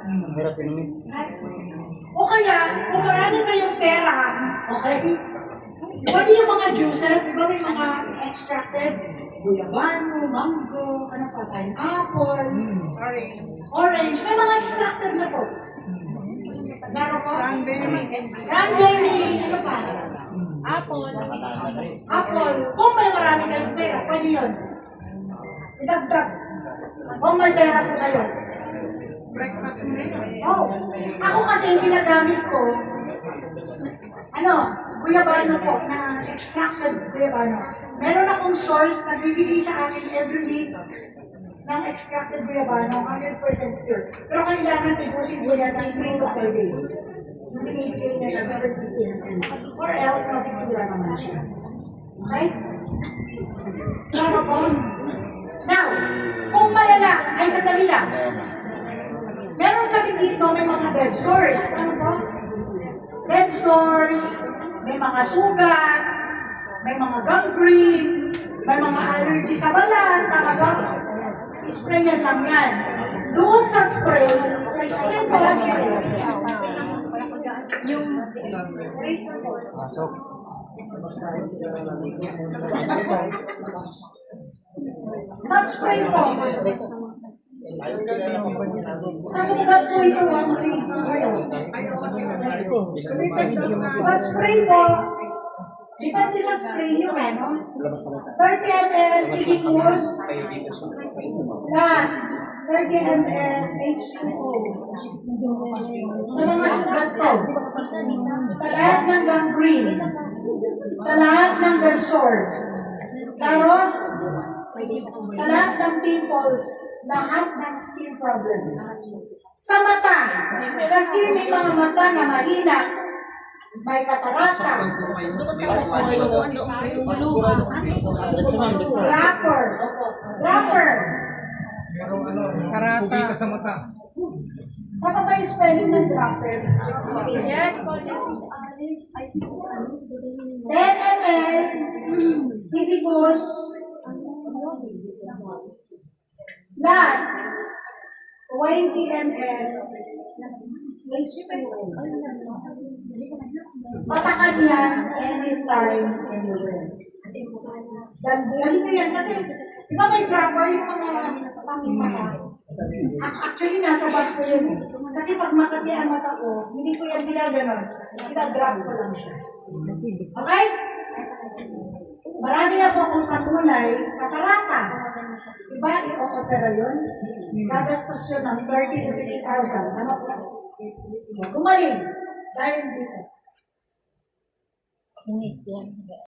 Hirap inumin. O kaya, kung marami kayong pera, okay? Pwede yung mga juices, di ba may mga extracted? Guyabano, mango, ano pa, pineapple, orange. May mga extracted na po. Meron po? Cranberry, ano pa? Apple. Apple. Kung may marami kayong pera, pwede yun. Idagdag. Kung may pera po kayo. Breakfast mo rin. Oh, ako kasi ginagamit ko, guyabano po, na extracted guyabano. Meron akong source na bibigay sa akin every week ng extracted guyabano, 100% pure. Pero kailangan pinusin ko yan ng 3 to 4 days. Yung binibigay niya na 750 ml. Or else, masisira naman siya. Okay? Claro po? Now, kung malala, ay sandali lang. Meron kasi dito may mga bed sores. Ano po? Bed sores, may mga sugat, may mga gangrene, may mga allergy sa balat, tama ba? Sprayan lang yan. Doon sa spray, may spray po na spray. Yung razor po. Sa spray po, sa sugat po ito, makinig na kayo. Sa spray po, depende sa spray nyo, 30 ml Ibicus, plus 30 ml H2O. Sa mga sugat po, sa lahat ng gangrene, sa lahat ng red sore, klaro? Sa lahat ng pimples, lahat ng skin problem. Sa mata, kasi may mga mata na mahina, may katarata, wrapper, Karata. Sa mata. tama ba yung spelling ng wrapper? Yes, po. 10 ml, Ibicus, plus 20 ml H2O. Matakan yan anytime, anywhere. Galing na yan kasi, di ba may dropper yung mga pangimata? Actually, nasa bag ko yun. Kasi pag makati ang mata ko, hindi ko yan ginaganon. Ginadrop ko lang siya. Okay? Marami na po akong patunay, katarata. Diba, i-opera yun? Gagastos yun ng 30 to 60,000. Ano po? Gumaling. Dahil dito.